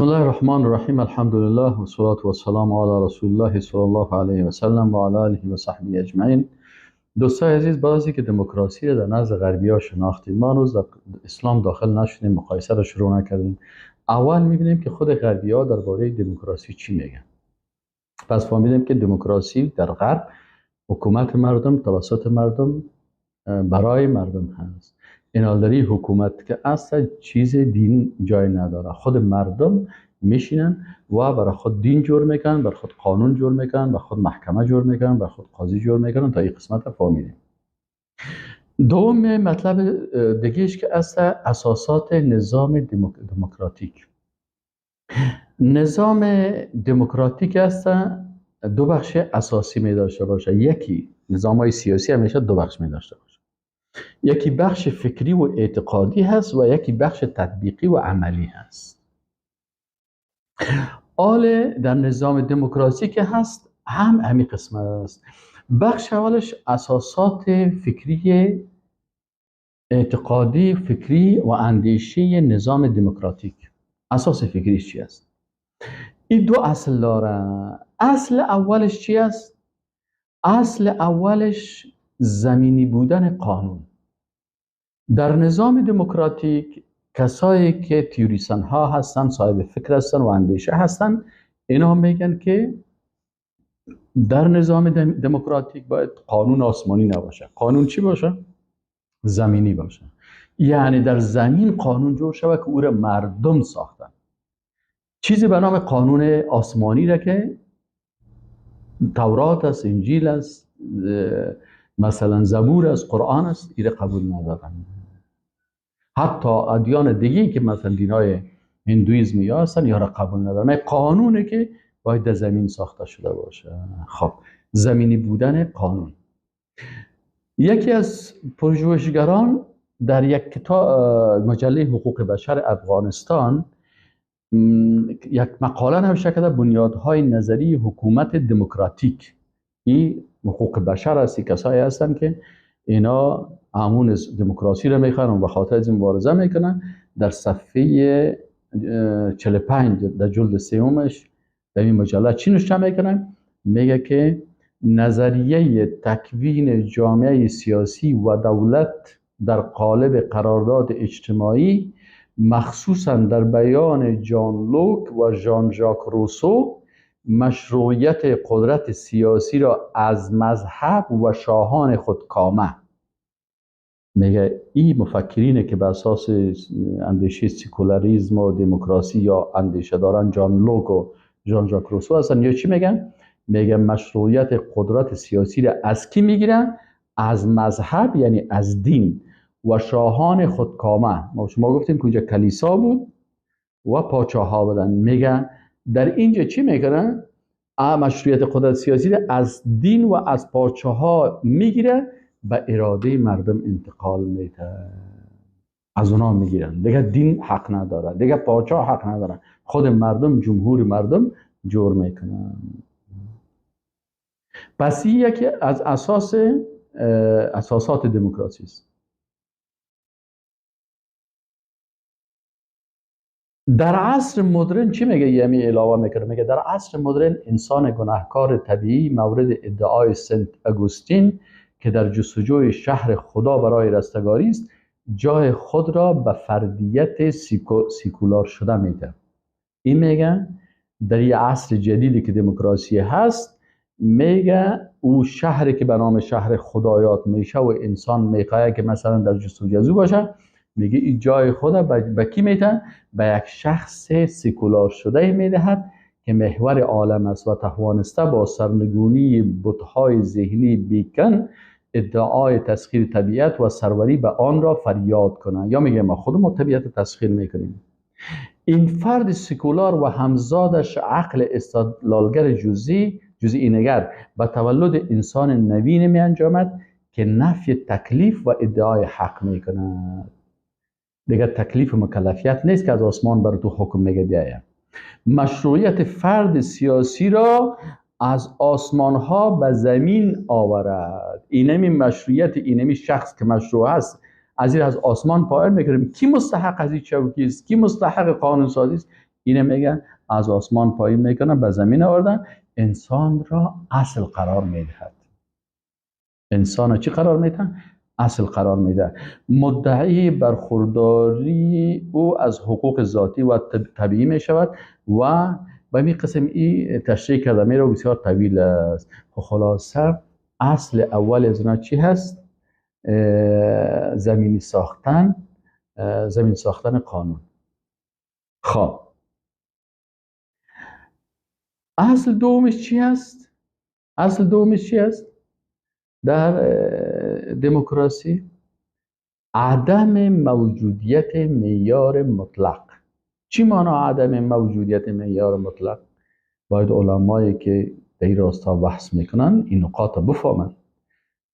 بسم الله الرحمن الرحیم. الحمد لله و صلات و سلام علی رسول الله صلی الله علیه و سلم و علی آله و صحبه اجمعین. دوستای عزیز، بعضی که دموکراسی را در نزد غربی‌ها شناختیم، ما روز اسلام داخل نشدیم، مقایسه را شروع نکردیم. اول می‌بینیم که خود غربی‌ها درباره دموکراسی چی میگن. پس فهمیدیم که دموکراسی در غرب حکومت مردم توسط مردم برای مردم هست. اینالداری حکومت که اصلا چیز دین جای نداره، خود مردم میشینن و برای خود دین جور میکنن، برای خود قانون جور میکنن، برای خود محکمه جور میکنن، برای خود قاضی جور میکنن. تا این قسمت رو فهمیدیم. دوم مطلب دیگهش که اصلا اساسات نظام دموکراتیک. نظام دموکراتیک اصلا دو بخش اساسی می داشته باشه. یکی نظام‌های سیاسی همیشه دو بخش می داشته باشه. یکی بخش فکری و اعتقادی هست و یکی بخش تطبیقی و عملی هست. حال در نظام دموکراسی که هست همین قسمت است. بخش اولش اساسات فکری، اعتقادی، فکری و اندیشه نظام دموکراتیک. اساس فکریش چی است؟ این دو اصل داره. اصل اولش چی است؟ اصل اولش زمینی بودن قانون. در نظام دموکراتیک کسایی که تیوریسن ها هستن، صاحب فکر هستن و اندیشه هستن، اینا میگن که در نظام دموکراتیک باید قانون آسمانی نباشه. قانون چی باشه؟ زمینی باشه. یعنی در زمین قانون جور شود که او را مردم ساختن. چیزی به نام قانون آسمانی را که تورات است، انجیل است، مثلا زبور است، قرآن است، این قبول ندارن. حتی ادیان دیگه‌ای که مثلا دینای هندویسم یا هستن یا را قبول ندارن. قانونی که باید در زمین ساخته شده باشه. خب زمینی بودن قانون. یکی از پژوهشگران در یک کتاب مجله حقوق بشر افغانستان یک مقاله نوشته کرده، بنیادهای نظری حکومت دموکراتیک. این حقوق بشر است، کسایی هستن که اینا همون دموکراسی را میخوان و به خاطر از این مبارزه میکنن. در صفحه 45 در جلد سومش در این مجله چی نوشته میکنن؟ میگه که نظریه تکوین جامعه سیاسی و دولت در قالب قرارداد اجتماعی، مخصوصا در بیان جان لوک و ژان ژاک روسو، مشروعیت قدرت سیاسی را از مذهب و شاهان خود کامه. میگه این مفکرینه که به اساس اندیشه سکولاریسم و دموکراسی یا اندیشه دارن، جان لوک و ژان ژاک روسو هستن، یا چی میگن؟ میگه مشروعیت قدرت سیاسی را از کی میگیرن؟ از مذهب، یعنی از دین و شاهان خودکامه. ما گفتیم که اونجا کلیسا بود و پادشاه‌ها بودن. میگن در اینجا چی میکنن؟ مشروعیت قدرت سیاسی را از دین و از پادشاه‌ها میگیره، به اراده مردم انتقال میده. از اونا میگیرن. دیگه دین حق نداره، دیگه پادشاه حق نداره، خود مردم، جمهور مردم جور میکنن. پس این یکی از اساسات دموکراسی است. در عصر مدرن چی میگه؟ یمی علاوه میکنه، میگه در عصر مدرن انسان گناهکار طبیعی مورد ادعای سنت اگوستین که در جستجوی شهر خدا برای رستگاری است، جای خود را به فردیت سیکولار شده میده. این میگه در این عصر جدیدی که دموکراسی هست، میگه او شهری که به نام شهر خدایات میشه و انسان میخواه که مثلا در جستجو باشه، میگه این جای خود به کی میده؟ به یک شخص سیکولار شده میدهد که محور عالم است و توانسته با سرنگونی بت‌های ذهنی بیکن ادعای تسخیر طبیعت و سروری به آن را فریاد کنه. یا میگه ما خودمون طبیعت تسخیر میکنیم. این فرد سیکولار و همزادش عقل استدلالگر جزئی نگر به تولد انسان نوین می انجامد که نفی تکلیف و ادعای حق می کند. دیگر تکلیف و مکلفیت نیست که از آسمان بر تو حکم میگه بیاید. مشروعیت فرد سیاسی را از آسمان ها به زمین آورد. اینمی مشروعیت، اینمی شخص که مشروع است، از این از آسمان پایین میکنیم. کی مستحق از این چوکی است؟ کی مستحق قانون سازی است؟ اینه میگن از آسمان پایین میکنن به زمین آوردن، انسان را اصل قرار میدهد. انسان را چی قرار میدن؟ اصل قرار میده. مدعی برخورداری او از حقوق ذاتی و طبیعی می شود و به این قسم ای تشریح کرده میره و بسیار طویل است. خلاصه اصل اول از اینا چی هست؟ زمین ساختن قانون. خب اصل دومش چی هست؟ اصل دومش چی هست؟ در دموکراسی عدم موجودیت معیار مطلق. چی معنی عدم موجودیت معیار مطلق؟ باید علمایی که در این راستا بحث میکنن این نقاط بفهمن.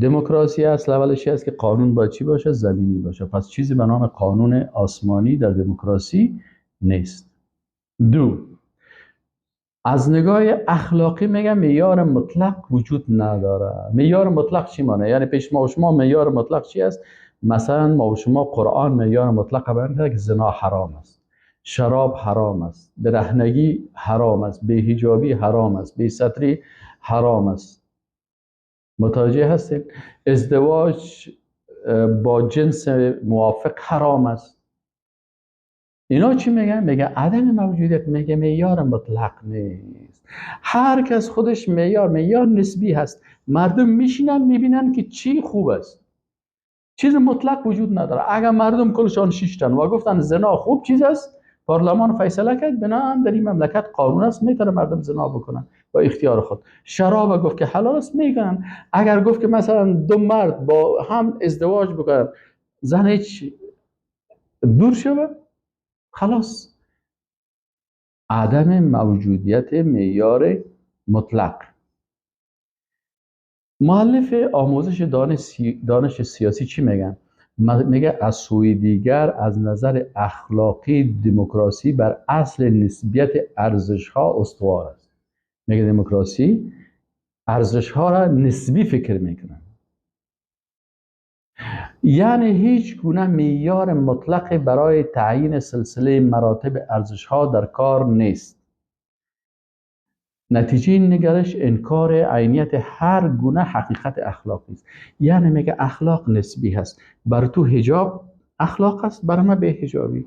دموکراسی اصل اولش است که قانون باید چی باشه؟ زمینی باشه. پس چیزی به نام قانون آسمانی در دموکراسی نیست. دو، از نگاه اخلاقی میگم معیار مطلق وجود نداره. معیار مطلق چی معنی؟ یعنی پیش ما و شما معیار مطلق چی است؟ مثلا ما و شما قرآن معیار مطلق بیان کرده که زنا حرام است، شراب حرام است، برهنگی حرام است، بی‌حجابی حرام است، بی‌ستری حرام است. متوجه هستید؟ ازدواج با جنس موافق حرام است. اینا چی میگن؟ میگه عدم موجودیت، میگه معیار مطلق نیست. هر کس خودش معیار نسبی هست. مردم میشینن میبینن که چی خوب است. چیز مطلق وجود نداره. اگر مردم کلشان 6 تن و گفتن زنا خوب چیز است، پارلمان فیصله کرد بنابراین در این مملکت قانون است میتونه مردم زنا بکنن با اختیار خود. شراب گفت که حلال است میگن. اگر گفت که مثلا دو مرد با هم ازدواج بکنن زن هیچ دور شود، خلاص عدم موجودیت معیار مطلق. مؤلف آموزش دانش سیاسی چی میگن؟ میگه از سوی دیگر از نظر اخلاقی دموکراسی بر اصل نسبیت ارزش ها استوار است. میگه دموکراسی ارزش ها را نسبی فکر میکنه. یعنی هیچ گونه معیار مطلق برای تعیین سلسله مراتب ارزش ها در کار نیست. نتیجه این نگرش انکار عینیت هر گونه حقیقت اخلاقی است. یعنی میگه اخلاق نسبی هست. برای تو حجاب اخلاق است، برای من به حجابی.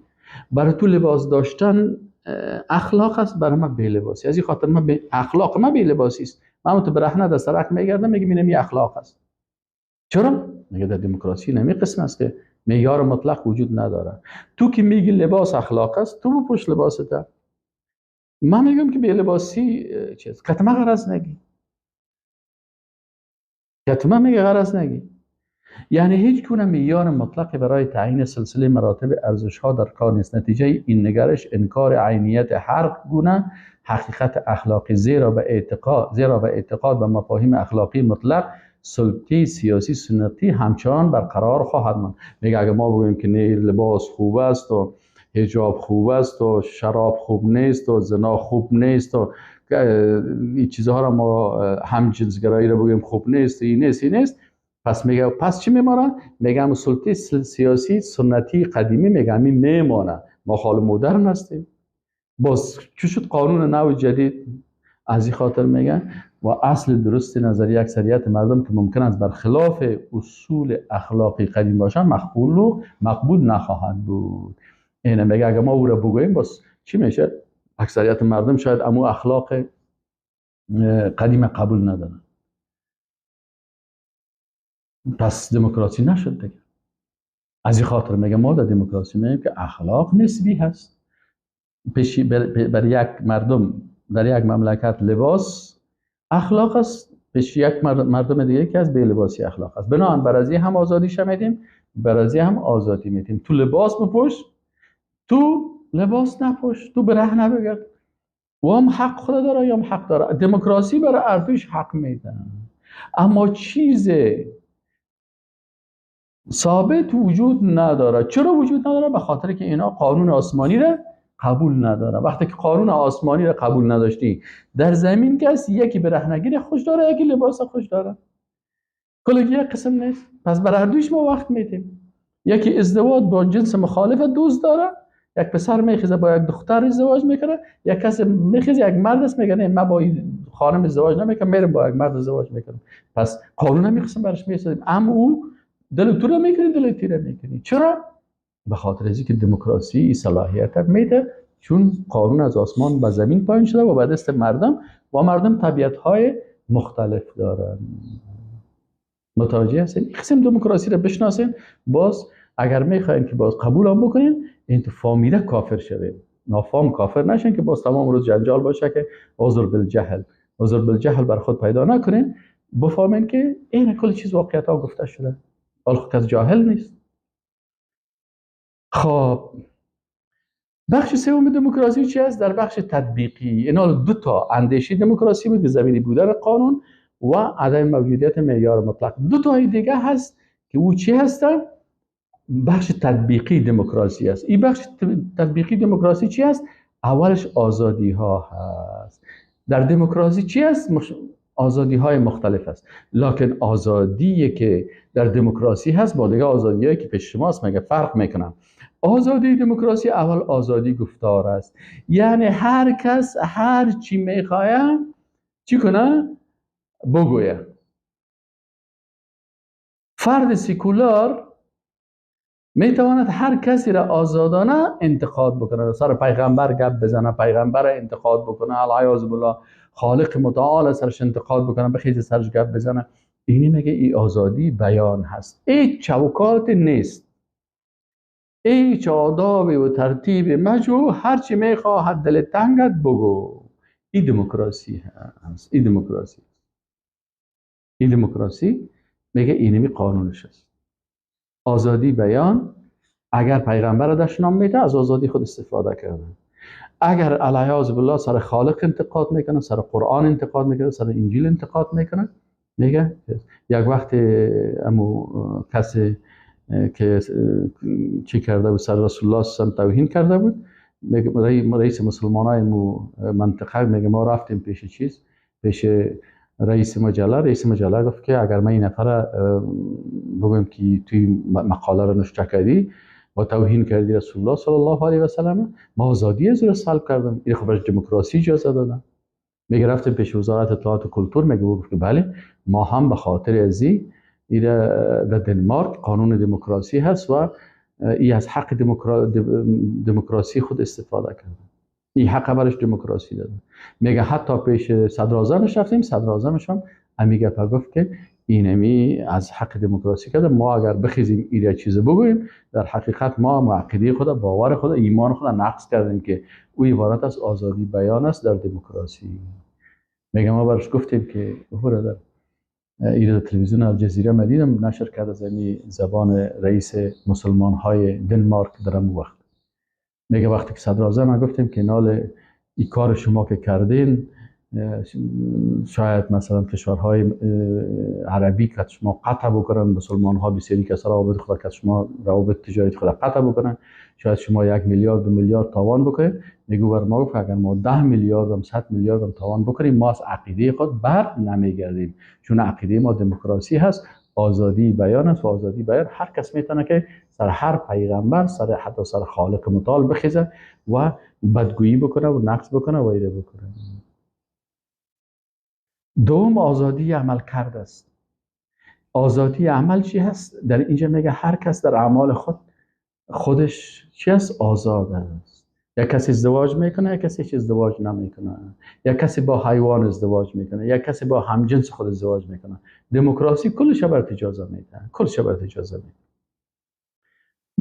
برای تو لباس داشتن اخلاق است، برای من به لباسی. از این خاطر من به اخلاق من به لباسی است. من تو برهنه در سرک میگردم میگه اینم اخلاق است. چرا؟ میگه در دموکراسی نمی قسم است که معیار مطلق وجود نداره. تو که میگی لباس اخلاق است، تو بپوش لباست. من میگم که به لباسی چیز کتمه غرض نگی. کتمه میگه غرض نگی. یعنی هیچ گونه معیار مطلق برای تعیین سلسله مراتب ارزش ها در کار نیست. نتیجه این نگرش انکار عینیت هر گونه حقیقت اخلاقی، زیرا به اعتقاد به مفاهیم اخلاقی مطلق سلطه سیاسی سنتی همچنان برقرار خواهد ماند. میگه اگه ما بگوییم که نه لباس خوب است و حجاب خوب است و شراب خوب نیست و زنا خوب نیست و این چیزها را ما هم جنسگرایی را بگوییم خوب نیست، این نیست، پس میگه پس چی میمانه؟ میگم سلطه سیاسی سنتی قدیمی میگم این میمانه. ما حال مدرن هستیم. باز چی شد قانون نو جدید؟ از این خاطر میگن و اصل درست نظری اکثریت مردم که ممکن است برخلاف اصول اخلاقی قدیم باشن مقبول نخواهد بود. اینه میگه اگه ما او را بگوییم باز چی میشه؟ اکثریت مردم شاید امو اخلاق قدیم قبول ندارن. پس دموکراسی نشد دیگه. از این خاطر میگه ما در دموکراسی میگیم که اخلاق نسبی هست. برای یک مردم در یک مملکت لباس اخلاق است، پیش یک مردم دیگه که از بی لباسی اخلاق است. بنابراین برای هم آزادی میدیم، برای هم آزادی میدیم. تو لباس بپوش، تو لباس نپوش، تو برهنه بگرد. و هم حق خود داره یا هم حق داره. دموکراسی برای اردوش حق میده. اما چیز ثابت وجود نداره. چرا وجود نداره؟ به خاطر که اینا قانون آسمانی را قبول نداره. وقتی که قانون آسمانی را قبول نداشتی در زمین کس یکی برهنگی خوش داره، یکی لباس خوش داره. کلگی یک قسم نیست. پس بر اردوش ما وقت میدیم. یکی ازدواج با جنس مخالف دوست داره، یک پسر میخیزه با یک دختر ازدواج میکنه، یک کسی میخیزه یک مرد است میگه نه من با این خانم ازدواج نمیکنم، میرم با یک مرد ازدواج میکنم. پس قانون میخواستم برش میسازیم، اما او دل تو رو میکنی دل تیره میکنی. چرا؟ به خاطر از اینکه دموکراسی این صلاحیت میده، چون قانون از آسمان به زمین پایین شده و به دست مردم، و مردم طبیعت‌های مختلف دارن. متوجه هستین؟ این قسم دموکراسی رو بشناسین. باز اگر میخواین که باز قبول هم بکنین، این تو فامیده کافر شوین، نافام کافر نشین که باز تمام روز جنجال باشه که عذر بالجهل، عذر بالجهل بر خود پیدا نکنین. بفهمین که این کل چیز واقعیت ها گفته شده، حال خود کس جاهل نیست. خب بخش سوم دموکراسی چی است؟ در بخش تطبیقی. اینا دو تا اندیشه دموکراسی بود که زمینی بودن قانون و عدم موجودیت معیار مطلق. دو تا دیگه هست که او چی هستن؟ بخش تطبیقی دموکراسی است. این بخش تطبیقی دموکراسی چی است؟ اولش آزادی ها هست. در دموکراسی چی است؟ آزادی های مختلف است، لکن آزادی که در دموکراسی هست با دیگه آزادی هایی که پیش شماست مگه فرق میکنن. آزادی دموکراسی اول آزادی گفتار است، یعنی هر کس هر چی میخواه چی کنه بگویه. فرد سیکولار میتواند هر کسی را آزادانه انتقاد بکنه، سر پیغمبر گپ بزنه، پیغمبر انتقاد بکنه، العیاذ بالله خالق متعال سرش انتقاد بکنه، بخیز سرش گپ بزنه. اینی میگه ای آزادی بیان هست. ای چوکات نیست، هیچ آداب و ترتیب مجو، هرچی میخواهد دل تنگت بگو. این دموکراسی هست. این دموکراسی، این دموکراسی میگه اینمی قانونش است. آزادی بیان، اگر پیغمبر را دشنام میده از آزادی خود استفاده کرده، اگر العیاذ بالله سر خالق انتقاد میکنه، سر قرآن انتقاد میکنه، سر انجیل انتقاد میکنه، میگه یک وقت امو کسی که چی کرده بود سر رسول الله صلی الله علیه و توهین کرده بود، رئیس مسلمانای منطقه میگه ما رفتیم پیش چیز، پیش رئیس مجله گفت که اگر من این نفر بگویم که توی مقاله رو نشر کردی و توهین کردی رسول الله صلی الله علیه و سلم، ما آزادی از رو سلب کردم. این خبرش دموکراسی اجازه دادن. میگه رفتیم پیش وزارت اطلاعات و کلتور، میگه گفت که بله ما هم به خاطر ازی در دنمارک قانون دموکراسی هست و ای از حق دموکراسی خود استفاده کرده، این حق برش دموکراسی داده. میگه حتی پیش صدراعظمش رفتیم، صدراعظمش هم امیگه گفت که اینمی از حق دموکراسی کرده، ما اگر بخیزیم این چیز بگوییم در حقیقت ما عقیده خود، باور خود، ایمان خود نقض کردیم که او عبارت از آزادی بیان است در دموکراسی. میگه ما برش گفتیم که برادر این تلویزیون الجزیره مدیدم نشر کرده از زبان رئیس مسلمان های دنمارک در اون وقت. میگه وقتی که صدراعظم گفتیم که نال این کار شما که کردین شاید مثلا کشورهای عربی که شما قطع بکنن، مسلمان ها بسیاری که روابط خود که شما روابط تجارت خود قطع بکنن، شاید شما 1 میلیارد 2 میلیارد تاوان بکنید. میگه بر ما گفت اگر ما 10 میلیارد هم 100 میلیارد هم تاوان بکنیم ما از عقیده خود بر نمیگردیم، چون عقیده ما دموکراسی هست، آزادی بیان است و آزادی بیان هر کس میتونه که سر هر پیغمبر، سر حتی سر خالق متعال بخیزه و بدگویی بکنه و نقص بکنه و ایره بکنه. دوم آزادی عمل کرده است. آزادی عمل چی هست؟ در اینجا میگه هر کس در اعمال خودش چی هست؟ آزاد است. یک کسی ازدواج میکنه، یک کسی هیچ ازدواج نمیکنه، یک کسی با حیوان ازدواج میکنه، یک کسی با همجنس خود ازدواج میکنه. دموکراسی کلش برات اجازه میده، کلش برات اجازه میده.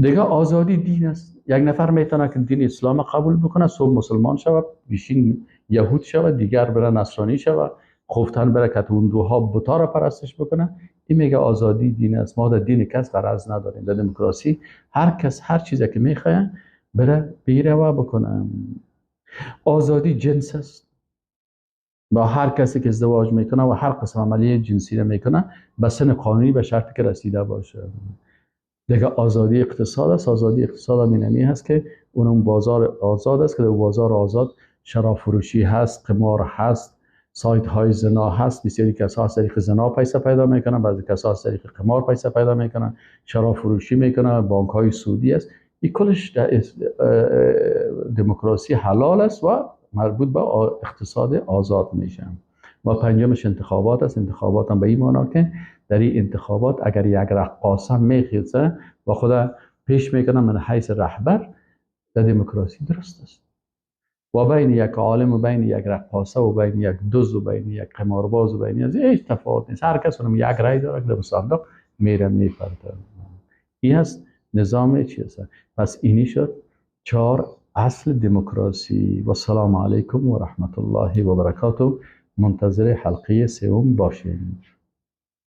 دیگه آزادی دین است. یک نفر میتونه که دین اسلام قبول بکنه، صبح مسلمان شود، بیشین یهود شود، دیگر بره نصرانی شود، خفتن بره که اون دوها بتا را پرستش بکنه. این میگه آزادی دین است. ما در دین کس غرض نداریم. در دموکراسی هر کس هر چیزی که میخواد بره بیره و بکنه. آزادی جنس است. با هر کسی که ازدواج میکنه و هر قسم عملیه جنسی را میکنه به سن قانونی به شرطی که رسیده باشه. دیگه آزادی اقتصاد است. آزادی اقتصاد همینمی هست که اون بازار آزاد است که در بازار آزاد شراب فروشی هست، قمار هست، سایت های زنا هست. بسیاری کسا از طریق زنا پیسه پیدا میکنن، بعضی کسا از طریق قمار پیسه پیدا میکنن، شراب فروشی میکنن، بانک های سودی است. این کلش دموکراسی حلال است و مربوط به اقتصاد آزاد میشه. و پنجمش انتخابات است. انتخابات هم به این معنا که در این انتخابات اگر یک رقاص هم میخیزه و خدا پیش میکنه من حیث رهبر، در دموکراسی درست است. و بین یک عالم و بین یک رقاصه و بین یک دزد و بین یک قمارباز و بین از هیچ تفاوت نیست. هر کس اونم یک رای داره که به صندوق میره میپرده. این هست نظام چیز. پس اینی شد 4 اصل دموکراسی. و السلام علیکم و رحمت الله و برکاته. منتظر حلقه 3 باشین.